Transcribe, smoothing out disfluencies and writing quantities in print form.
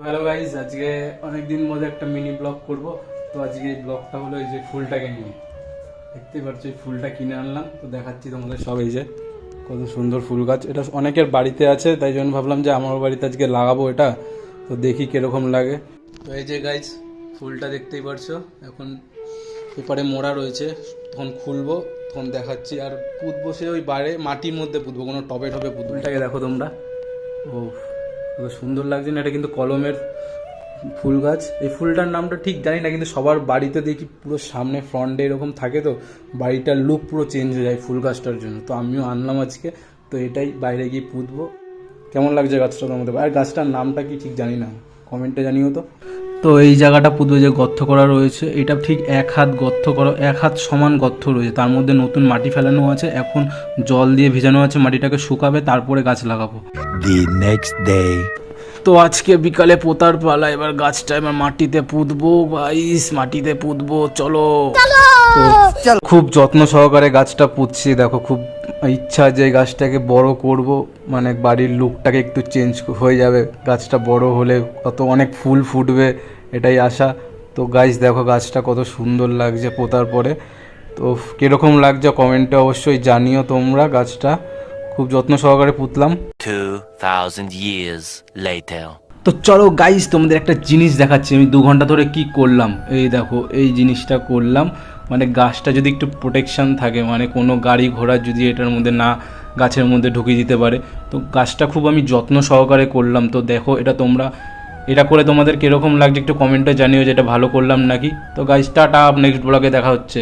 Hello guys, আজকে অনেকদিন মধ্যে একটা মিনি ব্লগ করব। তো আজকে এই ব্লগটা হলো এই যে ফুলটাকে নিয়ে। দেখতেই পাচ্ছ এই ফুলটা কিনে আনলাম, তো দেখাচ্ছি তোমাদের সব। এই যে কত সুন্দর ফুল গাছ, এটা অনেকের বাড়িতে আছে, তাই জন্য ভাবলাম যে আমার বাড়িতে আজকে লাগাবো এটা। তো দেখি কিরকম লাগে। তো এই যে গাইস ফুলটা দেখতেই পারছো, এখন পেপারে মোড়া রয়েছে, তখন খুলবো তখন দেখাচ্ছি। আর পুঁতবো সে ওই বাইরে মাটির মধ্যে পুঁতবো, কোনো টবে টবে পুঁতবো। ফুলটাকে দেখো তোমরা, ও কত সুন্দর লাগছে না? এটা কিন্তু কলমের ফুল গাছ। এই ফুলটার নামটা ঠিক জানি না, কিন্তু সবার বাড়িতে দেখি পুরো সামনে ফ্রন্টে এরকম থাকে, তো বাড়িটার লুক পুরো চেঞ্জ হয়ে যায় ফুল গাছটার জন্য। তো আমিও আনলাম আজকে, তো এটাই বাইরে গিয়ে পুঁতবো। কেমন লাগছে গাছটা তোমাদের? আর গাছটার নামটা কি ঠিক জানি না, কমেন্টে জানিও তো। তো এই জায়গাটা পুঁতবে, যে গর্ত করা রয়েছে, এটা ঠিক 1 হাত গর্ত করা, 1 হাত সমান গর্ত রয়েছে, তার মধ্যে নতুন মাটি ফেলানো আছে, এখন জল দিয়ে ভিজানো আছে, মাটিটাকে শুকাবে, তারপরে গাছ লাগাবো। The next day. তো আজকে বিকালে পোতার পালা, এবার গাছটা এবার মাটিতে পুঁতবো গাইস, মাটিতে পুঁতবো, চলো। তো খুব যত্ন সহকারে গাছটা পুঁতছি, দেখো খুব ইচ্ছা যে গাছটাকে বড় করব, মানে বাড়ির লুকটাকে একটু চেঞ্জ হয়ে যাবে গাছটা বড় হলে, কত অনেক ফুল ফুটবে, এটাই আশা। তো গাইস দেখো গাছটা কত সুন্দর লাগছে পোতার পরে। তো কীরকম লাগছে কমেন্টে অবশ্যই জানিও তোমরা। গাছটা খুব যত্ন সহকারে পুঁতলাম। 2000 years later. তো চলো গাইস তোমাদের একটা জিনিস দেখাচ্ছি, আমি 2 ঘন্টা ধরে কি করলাম। এই দেখো এই জিনিসটা করলাম, মানে গাছটা যদি একটু প্রোটেকশান থাকে, মানে কোনো গাড়ি ঘোড়া যদি এটার মধ্যে না গাছের মধ্যে ঢুকিয়ে দিতে পারে, তো গাছটা খুব আমি যত্ন সহকারে করলাম। তো দেখো এটা তোমরা, এটা করে তোমাদের কীরকম লাগছে একটু কমেন্টে জানিও, যে এটা ভালো করলাম নাকি। তো গাইস টাটা, নেক্সট ব্লগে দেখা হচ্ছে।